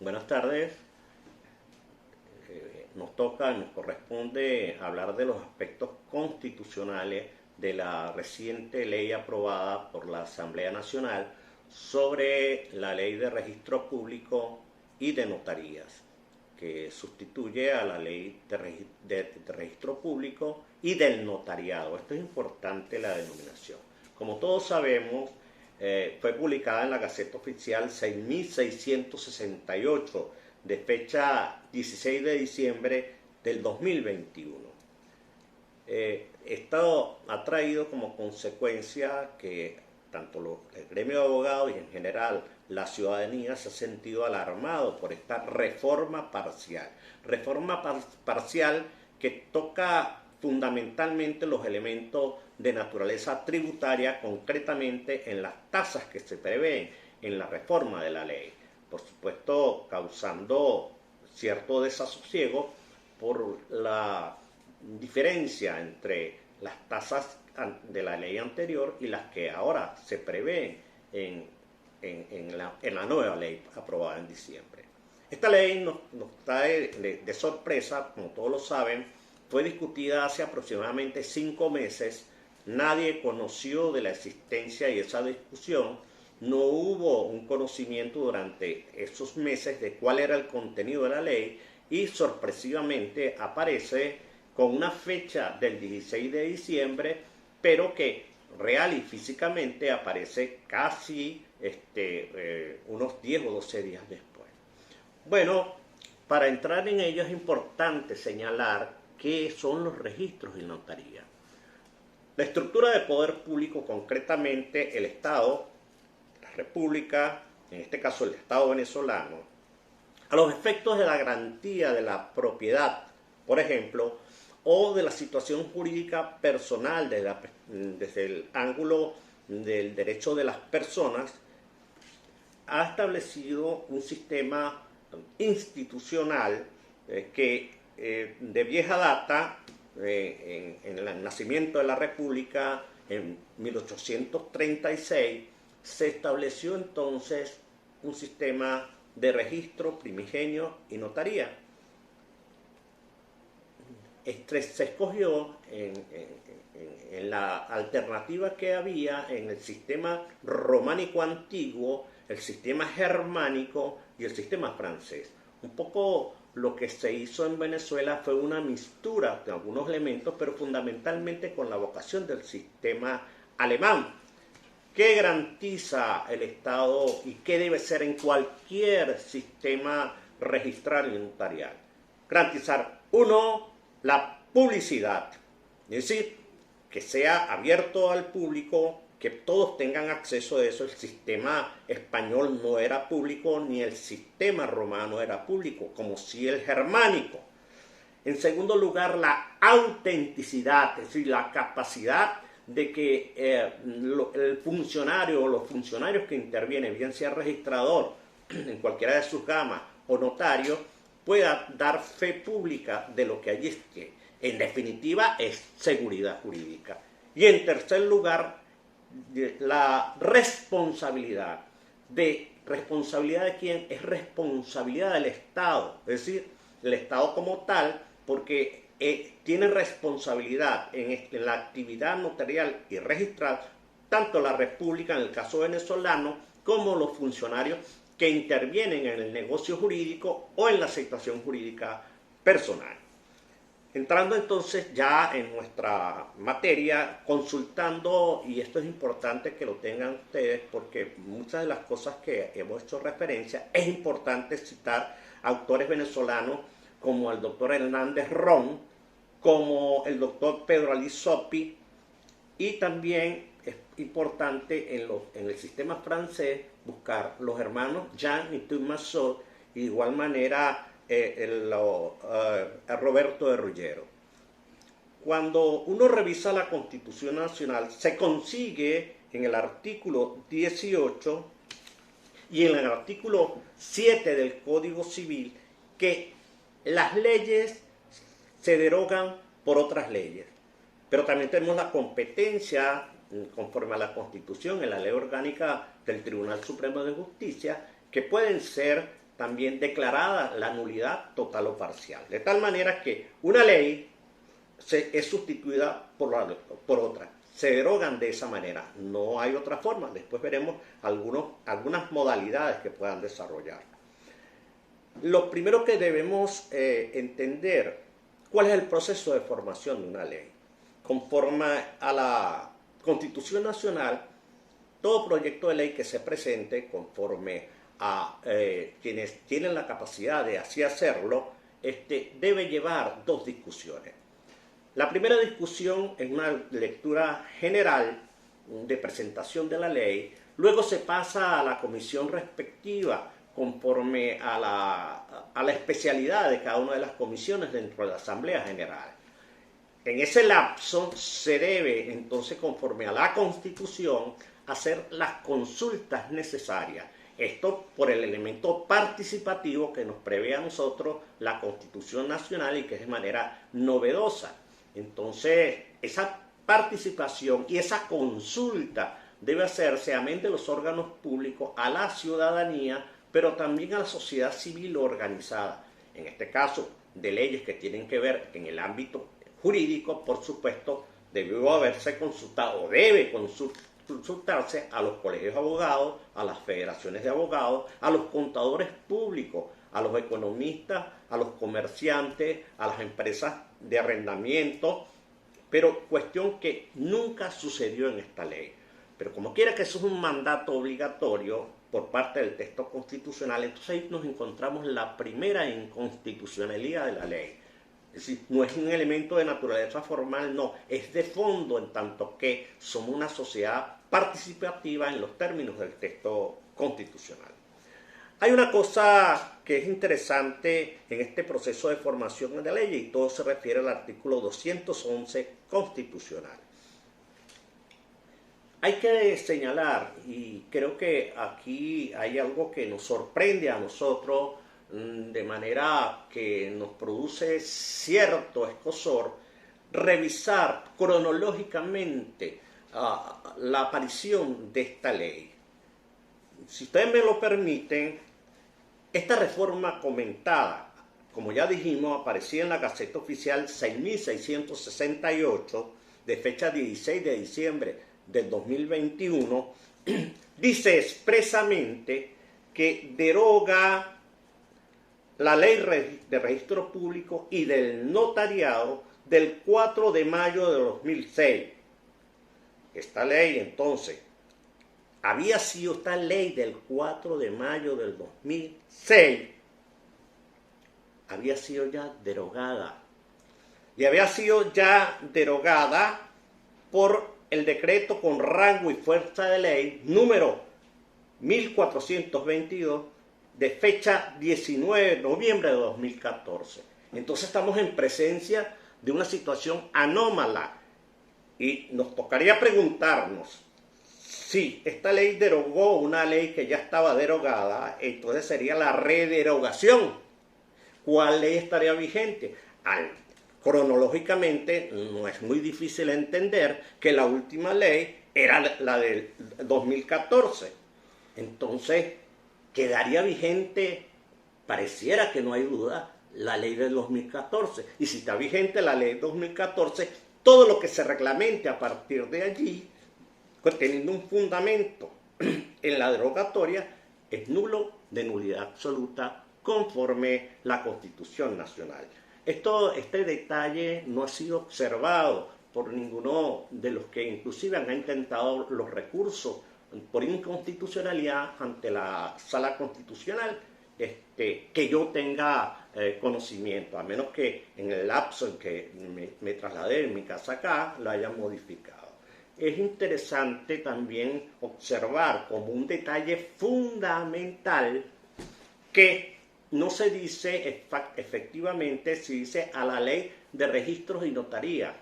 Buenas tardes. Nos corresponde hablar de los aspectos constitucionales de la reciente ley aprobada por la Asamblea Nacional sobre la ley de registro público y de notarías, que sustituye a la ley de registro público y del notariado. Esto es importante, la denominación. Como todos sabemos, fue publicada en la Gaceta Oficial 6668 de fecha 16 de diciembre del 2021. Esto ha traído como consecuencia que tanto el gremio de abogados y en general la ciudadanía se ha sentido alarmado por esta reforma parcial. Reforma parcial que toca fundamentalmente los elementos de naturaleza tributaria, concretamente en las tasas que se prevén en la reforma de la ley. Por supuesto, causando cierto desasosiego por la diferencia entre las tasas de la ley anterior y las que ahora se prevén en la nueva ley aprobada en diciembre. Esta ley nos trae de sorpresa, como todos lo saben, fue discutida hace aproximadamente 5 meses, nadie conoció de la existencia y esa discusión, no hubo un conocimiento durante esos meses de cuál era el contenido de la ley y sorpresivamente aparece con una fecha del 16 de diciembre, pero que real y físicamente aparece casi unos 10 o 12 días después. Bueno, para entrar en ello es importante señalar qué son los registros de notaría. La estructura de poder público, concretamente el Estado, la República, en este caso el Estado venezolano, a los efectos de la garantía de la propiedad, por ejemplo, o de la situación jurídica personal desde el ángulo del derecho de las personas, ha establecido un sistema institucional que de vieja data, en el nacimiento de la República, en 1836, se estableció entonces un sistema de registro primigenio y notaría. Se escogió en la alternativa que había en el sistema románico antiguo, el sistema germánico y el sistema francés. Un poco lo que se hizo en Venezuela fue una mixtura de algunos elementos, pero fundamentalmente con la vocación del sistema alemán. ¿Qué garantiza el Estado y qué debe ser en cualquier sistema registral y notarial? Garantizar, uno, la publicidad, es decir, que sea abierto al público, que todos tengan acceso a eso. El sistema español no era público, ni el sistema romano era público, como si el germánico. En segundo lugar, la autenticidad, es decir, la capacidad de que el funcionario o los funcionarios que intervienen, bien sea registrador en cualquiera de sus gamas o notario, pueda dar fe pública de lo que allí esté. En definitiva, es seguridad jurídica. Y en tercer lugar, la responsabilidad. ¿Responsabilidad de quién? Es responsabilidad del Estado, es decir, el Estado como tal, porque tiene responsabilidad en la actividad notarial y registral, tanto la República en el caso venezolano, como los funcionarios que intervienen en el negocio jurídico o en la situación jurídica personal. Entrando entonces ya en nuestra materia, consultando, y esto es importante que lo tengan ustedes porque muchas de las cosas que hemos hecho referencia, es importante citar autores venezolanos como el doctor Hernández Ron, como el doctor Pedro Ali Sopi, y también es importante en el sistema francés buscar los hermanos Jean y Tourmassol, y de igual manera Roberto de Ruggiero. Cuando uno revisa la Constitución Nacional, se consigue en el artículo 18 y en el artículo 7 del Código Civil que las leyes se derogan por otras leyes, pero también tenemos la competencia, conforme a la Constitución, en la Ley Orgánica del Tribunal Supremo de Justicia, que pueden ser también declarada la nulidad total o parcial. De tal manera que una ley es sustituida por otra. Se derogan de esa manera. No hay otra forma. Después veremos algunas modalidades que puedan desarrollar. Lo primero que debemos entender, ¿cuál es el proceso de formación de una ley? Conforme a la Constitución Nacional, todo proyecto de ley que se presente conforme a quienes tienen la capacidad de así hacerlo, debe llevar dos discusiones. La primera discusión es una lectura general de presentación de la ley, luego se pasa a la comisión respectiva conforme a la especialidad de cada una de las comisiones dentro de la Asamblea General. En ese lapso se debe, entonces, conforme a la Constitución, hacer las consultas necesarias. Esto por el elemento participativo que nos prevé a nosotros la Constitución Nacional y que es de manera novedosa. Entonces, esa participación y esa consulta debe hacerse, amén de los órganos públicos, a la ciudadanía, pero también a la sociedad civil organizada. En este caso, de leyes que tienen que ver en el ámbito jurídico, por supuesto, debió haberse consultado o debe consultarse a los colegios de abogados, a las federaciones de abogados, a los contadores públicos, a los economistas, a los comerciantes, a las empresas de arrendamiento, pero cuestión que nunca sucedió en esta ley. Pero como quiera que eso es un mandato obligatorio por parte del texto constitucional, entonces ahí nos encontramos la primera inconstitucionalidad de la ley. Es decir, no es un elemento de naturaleza formal, no, es de fondo en tanto que somos una sociedad participativa en los términos del texto constitucional. Hay una cosa que es interesante en este proceso de formación de la ley y todo se refiere al artículo 211 constitucional. Hay que señalar, y creo que aquí hay algo que nos sorprende a nosotros de manera que nos produce cierto escozor, revisar cronológicamente la aparición de esta ley. Si ustedes me lo permiten, esta reforma comentada, como ya dijimos, aparecía en la Gaceta Oficial 6668 de fecha 16 de diciembre del 2021, dice expresamente que deroga la ley de registro público y del notariado del 4 de mayo de 2006. Esta ley, entonces, esta ley del 4 de mayo del 2006 había sido ya derogada. Y había sido ya derogada por el decreto con rango y fuerza de ley número 1422 de fecha 19 de noviembre de 2014. Entonces estamos en presencia de una situación anómala y nos tocaría preguntarnos si esta ley derogó una ley que ya estaba derogada, entonces sería la rederogación. ¿Cuál ley estaría vigente? Cronológicamente no es muy difícil entender que la última ley era la del 2014. Entonces quedaría vigente, pareciera que no hay duda, la ley del 2014. Y si está vigente la ley del 2014, todo lo que se reglamente a partir de allí, teniendo un fundamento en la derogatoria, es nulo, de nulidad absoluta, conforme la Constitución Nacional. Este detalle no ha sido observado por ninguno de los que inclusive han intentado los recursos por inconstitucionalidad ante la Sala Constitucional, que yo tenga conocimiento, a menos que en el lapso en que me trasladé de mi casa acá, lo hayan modificado. Es interesante también observar como un detalle fundamental que no se dice efectivamente, se dice a la ley de registros y notaría,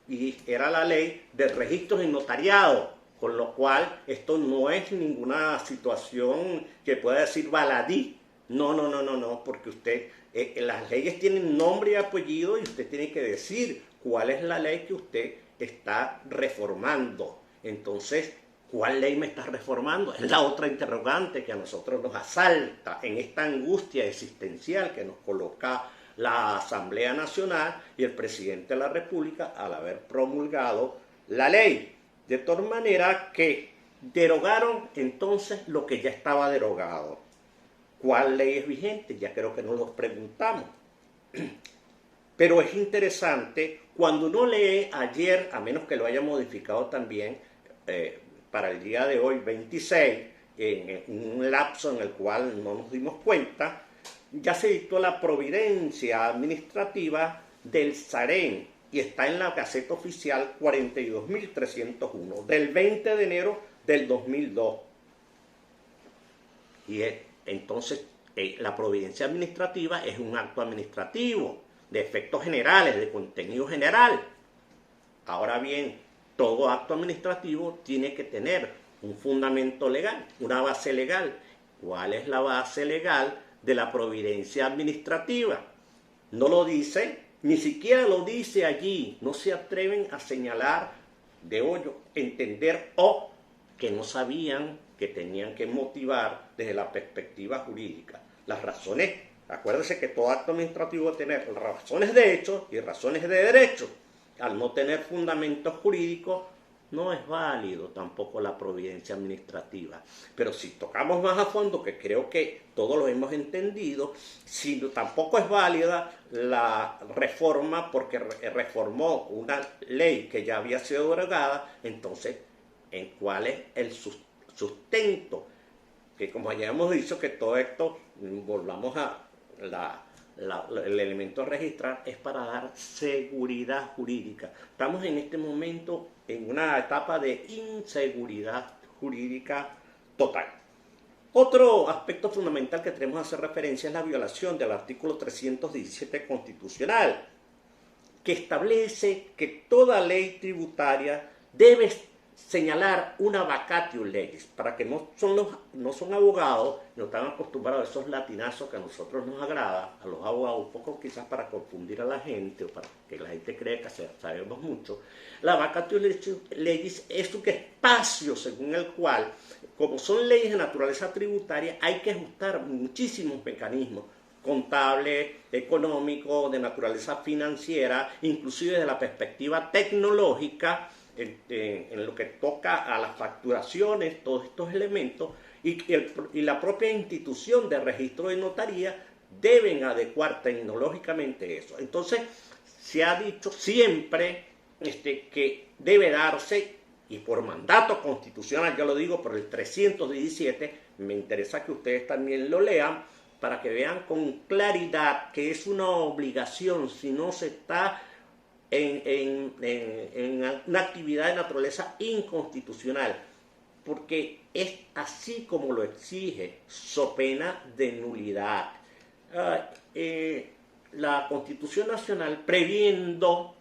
y era la ley de registros y notariado, con lo cual esto no es ninguna situación que pueda decir baladí. No, porque las leyes tienen nombre y apellido y usted tiene que decir cuál es la ley que usted está reformando. Entonces, ¿Cuál ley me estás reformando? Es la otra interrogante que a nosotros nos asalta en esta angustia existencial que nos coloca la Asamblea Nacional y el presidente de la República al haber promulgado la ley. De tal manera que derogaron entonces lo que ya estaba derogado. ¿Cuál ley es vigente? Ya creo que nos lo preguntamos. Pero es interesante cuando uno lee ayer, a menos que lo haya modificado también, para el día de hoy, 26, en un lapso en el cual no nos dimos cuenta, ya se dictó la providencia administrativa del SAREN y está en la Gaceta Oficial 42.301 del 20 de enero del 2002. Y entonces la providencia administrativa es un acto administrativo de efectos generales, de contenido general. Ahora bien, todo acto administrativo tiene que tener un fundamento legal, una base legal. ¿Cuál es la base legal de la providencia administrativa? No lo dice, ni siquiera lo dice allí. No se atreven a señalar de hoyo, entender o que no sabían que tenían que motivar desde la perspectiva jurídica. Las razones, acuérdense que todo acto administrativo debe tener razones de hecho y razones de derecho. Al no tener fundamentos jurídicos, no es válido tampoco la providencia administrativa. Pero si tocamos más a fondo, que creo que todos lo hemos entendido, si tampoco es válida la reforma porque reformó una ley que ya había sido derogada, entonces, ¿en cuál es el sustento? Que como ya hemos dicho, que todo esto, volvamos a el elemento a registrar, es para dar seguridad jurídica. Estamos en este momento en una etapa de inseguridad jurídica total. Otro aspecto fundamental que tenemos que hacer referencia es la violación del artículo 317 constitucional, que establece que toda ley tributaria debe señalar una vacatio legis, para que no son abogados, no están acostumbrados a esos latinazos que a nosotros nos agrada, a los abogados un poco quizás para confundir a la gente o para que la gente cree que sabemos mucho. La vacatio legis es un espacio según el cual, como son leyes de naturaleza tributaria, hay que ajustar muchísimos mecanismos contable, económico, de naturaleza financiera, inclusive desde la perspectiva tecnológica, en lo que toca a las facturaciones, todos estos elementos, y la propia institución de registro de notaría deben adecuar tecnológicamente eso. Entonces, se ha dicho siempre que debe darse, y por mandato constitucional, yo lo digo por el 317, me interesa que ustedes también lo lean, para que vean con claridad que es una obligación si no se está en una actividad de naturaleza inconstitucional, porque es así como lo exige, so pena de nulidad. La Constitución Nacional, previendo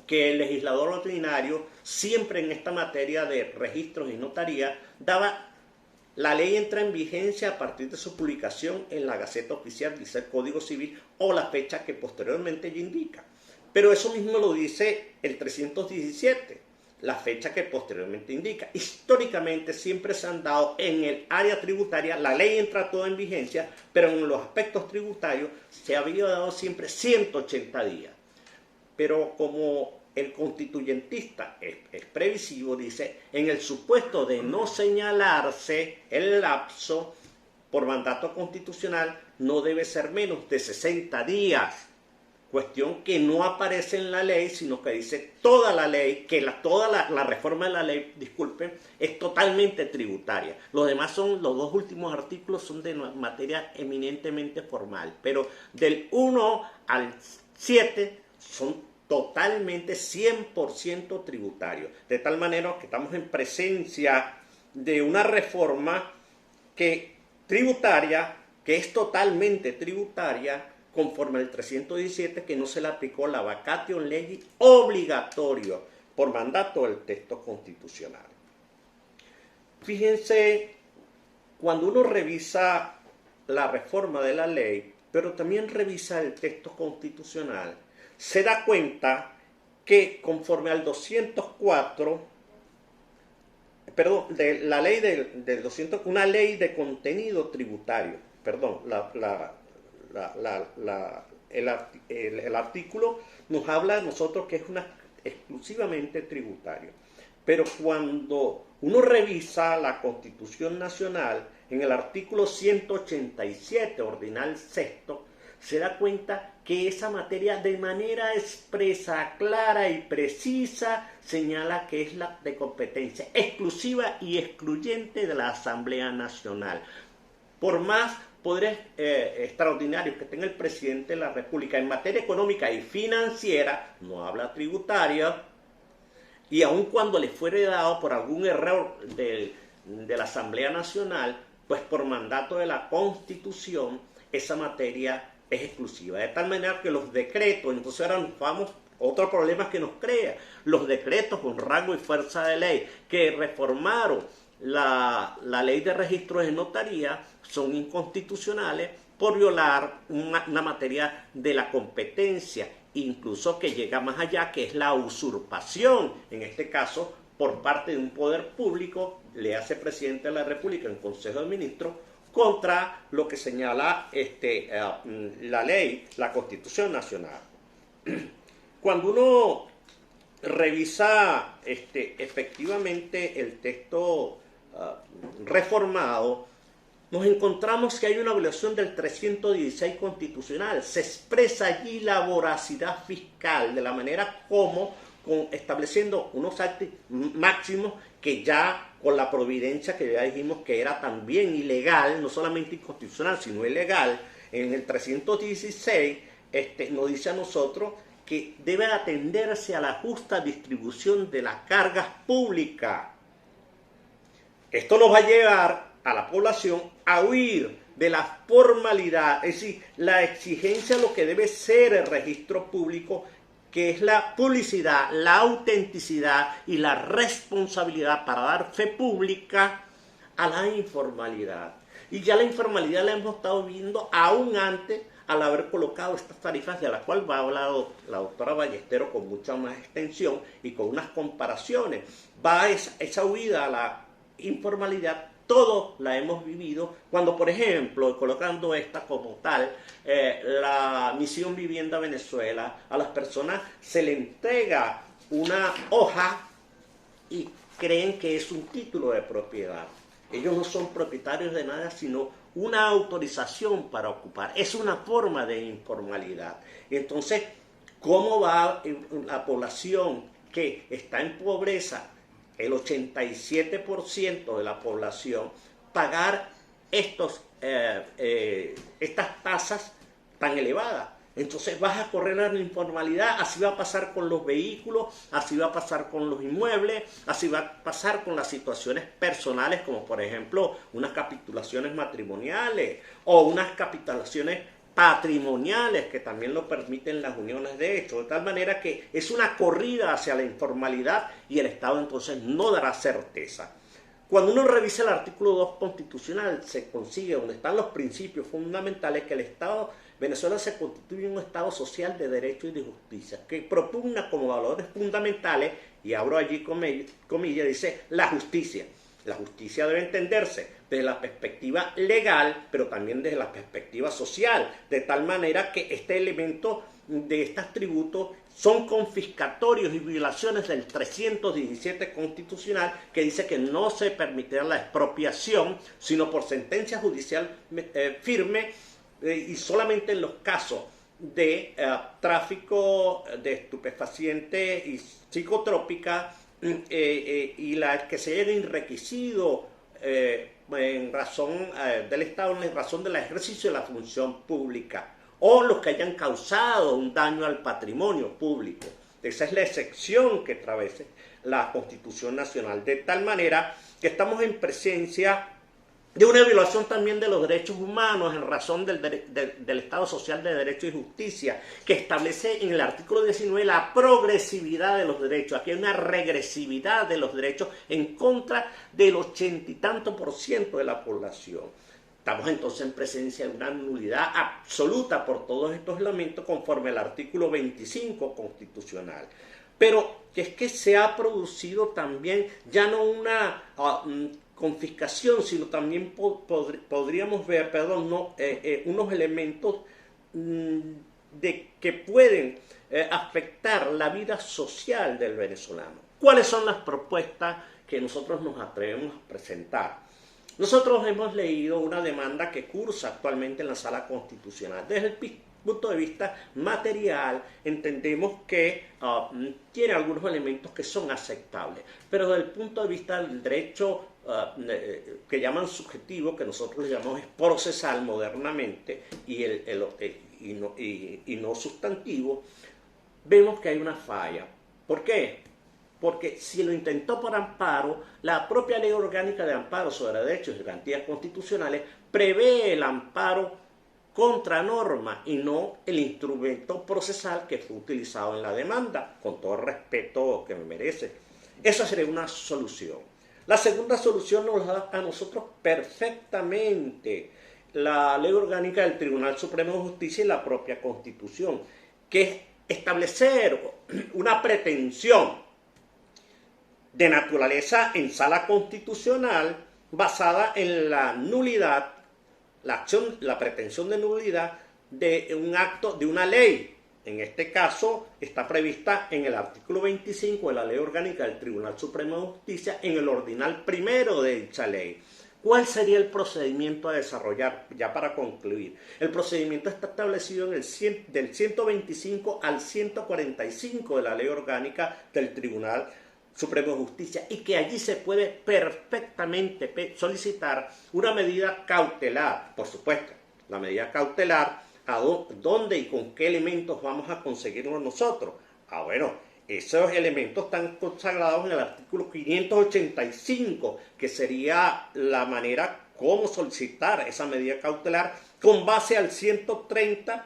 que el legislador ordinario, siempre en esta materia de registros y notaría, la ley entra en vigencia a partir de su publicación en la Gaceta Oficial, dice el Código Civil, o la fecha que posteriormente ya indica. Pero eso mismo lo dice el 317, la fecha que posteriormente indica. Históricamente siempre se han dado en el área tributaria, la ley entra toda en vigencia, pero en los aspectos tributarios se había dado siempre 180 días. Pero como el constituyentista es previsivo, dice, en el supuesto de no señalarse el lapso por mandato constitucional, no debe ser menos de 60 días. Cuestión que no aparece en la ley, sino que dice toda la ley, que toda la reforma de la ley, disculpen, es totalmente tributaria. Los demás los dos últimos artículos son de materia eminentemente formal, pero del 1 al 7 son totalmente 100% tributarios. De tal manera que estamos en presencia de una reforma tributaria, que es totalmente tributaria, conforme al 317, que no se le aplicó la vacatio legis obligatorio por mandato del texto constitucional. Fíjense, cuando uno revisa la reforma de la ley, pero también revisa el texto constitucional, se da cuenta que conforme al 204, perdón, de la ley del 200, una ley de contenido tributario, perdón, el artículo nos habla de nosotros que es exclusivamente tributario. Pero cuando uno revisa la Constitución Nacional, en el artículo 187, ordinal sexto, se da cuenta que esa materia de manera expresa, clara y precisa señala que es la de competencia exclusiva y excluyente de la Asamblea Nacional. Por más poderes extraordinarios que tenga el presidente de la República en materia económica y financiera, no habla tributaria, y aun cuando le fuere dado por algún error de la Asamblea Nacional, pues por mandato de la Constitución, esa materia es exclusiva. De tal manera que los decretos, entonces ahora nos vamos, otro problema que nos crea, los decretos con rango y fuerza de ley que reformaron la ley de registros de notaría son inconstitucionales por violar una materia de la competencia, incluso que llega más allá, que es la usurpación, en este caso por parte de un poder público, le hace presidente de la República en Consejo de Ministros, contra lo que señala la ley, la Constitución Nacional. Cuando uno revisa efectivamente el texto reformado, nos encontramos que hay una violación del 316 constitucional. Se expresa allí la voracidad fiscal de la manera como estableciendo unos actos máximos que ya con la providencia que ya dijimos que era también ilegal, no solamente inconstitucional, sino ilegal, en el 316 nos dice a nosotros que debe atenderse a la justa distribución de las cargas públicas. Esto nos va a llevar a la población a huir de la formalidad, es decir, la exigencia de lo que debe ser el registro público, que es la publicidad, la autenticidad y la responsabilidad para dar fe pública a la informalidad. Y ya la informalidad la hemos estado viendo aún antes al haber colocado estas tarifas, de las cuales va a hablar la doctora Ballesteros con mucha más extensión y con unas comparaciones. Va esa huida a la informalidad, todos la hemos vivido cuando, por ejemplo, colocando esta como tal, la Misión Vivienda Venezuela, a las personas se le entrega una hoja y creen que es un título de propiedad. Ellos no son propietarios de nada, sino una autorización para ocupar. Es una forma de informalidad. Entonces, ¿cómo va la población que está en pobreza, el 87% de la población, pagar estas tasas tan elevadas? Entonces vas a correr a la informalidad. Así va a pasar con los vehículos, así va a pasar con los inmuebles, así va a pasar con las situaciones personales, como por ejemplo unas capitulaciones matrimoniales o unas capitulaciones patrimoniales que también lo permiten las uniones de hecho, de tal manera que es una corrida hacia la informalidad y el Estado entonces no dará certeza. Cuando uno revisa el artículo 2 constitucional, se consigue donde están los principios fundamentales que el Estado Venezuela se constituye un Estado social de derecho y de justicia, que propugna como valores fundamentales, y abro allí comillas, dice la justicia. La justicia debe entenderse desde la perspectiva legal, pero también desde la perspectiva social, de tal manera que este elemento de estos tributos son confiscatorios y violaciones del 317 constitucional, que dice que no se permitirá la expropiación, sino por sentencia judicial firme, y solamente en los casos de tráfico de estupefacientes y psicotrópicas y las que se hayan enriquecido en razón del Estado, en razón del ejercicio de la función pública, o los que hayan causado un daño al patrimonio público. Esa es la excepción que establece la Constitución Nacional, de tal manera que estamos en presencia de una violación también de los derechos humanos en razón del Estado Social de Derecho y Justicia, que establece en el artículo 19 la progresividad de los derechos. Aquí hay una regresividad de los derechos en contra del 80 y tanto % de la población. Estamos entonces en presencia de una nulidad absoluta por todos estos elementos conforme al artículo 25 constitucional. pero que es que se ha producido también ya no una confiscación, sino también podríamos ver, perdón, no, unos elementos que pueden afectar la vida social del venezolano. ¿Cuáles son las propuestas que nosotros nos atrevemos a presentar? Nosotros hemos leído una demanda que cursa actualmente en la Sala Constitucional. Desde el punto de vista material, entendemos que tiene algunos elementos que son aceptables, pero desde el punto de vista del derecho que llaman subjetivo, que nosotros le llamamos procesal modernamente, y no sustantivo, vemos que hay una falla. ¿Por qué? Porque si lo intentó por amparo, la propia Ley Orgánica de Amparo sobre Derechos y Garantías Constitucionales prevé el amparo contra norma y no el instrumento procesal que fue utilizado en la demanda, con todo el respeto que me merece. Esa sería una solución. La segunda solución nos da a nosotros perfectamente la Ley Orgánica del Tribunal Supremo de Justicia y la propia Constitución, que es establecer una pretensión de naturaleza en sala constitucional basada en la nulidad, la pretensión de nulidad de un acto, de una ley. En este caso está prevista en el artículo 25 de la Ley Orgánica del Tribunal Supremo de Justicia, en el ordinal primero de dicha ley. ¿Cuál sería el procedimiento a desarrollar? Ya para concluir, el procedimiento está establecido en del 125 al 145 de la Ley Orgánica del Tribunal Supremo de Justicia, y que allí se puede perfectamente solicitar una medida cautelar. Por supuesto, la medida cautelar, ¿a dónde y con qué elementos vamos a conseguirlo nosotros? Bueno, esos elementos están consagrados en el artículo 585, que sería la manera como solicitar esa medida cautelar con base al 130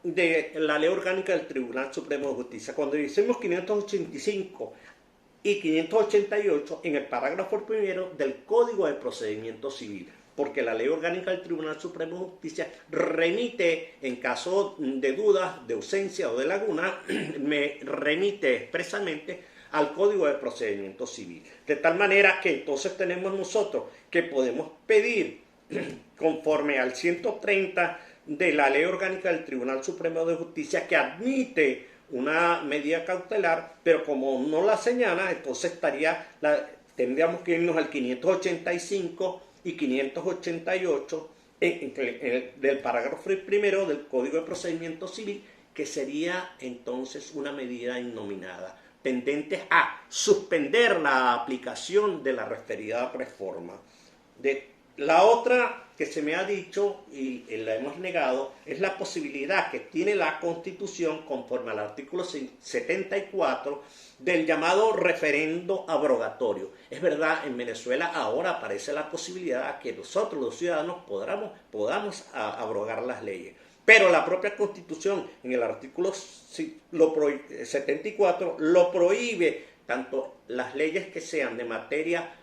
de la Ley Orgánica del Tribunal Supremo de Justicia. Cuando decimos 585 y 588 en el parágrafo primero del Código de Procedimiento Civil, porque la Ley Orgánica del Tribunal Supremo de Justicia remite, en caso de dudas, de ausencia o de laguna, me remite expresamente al Código de Procedimiento Civil. De tal manera que entonces tenemos nosotros que podemos pedir, conforme al 130 de la Ley Orgánica del Tribunal Supremo de Justicia, que admite una medida cautelar, pero como no la señala, entonces tendríamos que irnos al 585 y 588 del parágrafo primero del Código de Procedimiento Civil, que sería entonces una medida innominada, tendente a suspender la aplicación de la referida reforma. La otra que se me ha dicho y la hemos negado es la posibilidad que tiene la Constitución, conforme al artículo 74, del llamado referendo abrogatorio. Es verdad, en Venezuela ahora aparece la posibilidad que nosotros los ciudadanos podamos abrogar las leyes, pero la propia Constitución en el artículo 74 lo prohíbe, tanto las leyes que sean de materia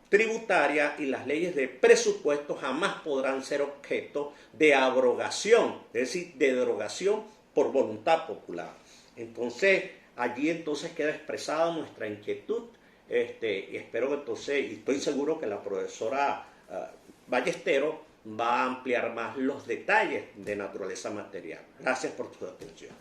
tributaria y las leyes de presupuesto jamás podrán ser objeto de abrogación, es decir, de derogación por voluntad popular. Entonces, allí entonces queda expresada nuestra inquietud, y espero que entonces, y estoy seguro que la profesora Ballestero va a ampliar más los detalles de naturaleza material. Gracias por tu atención.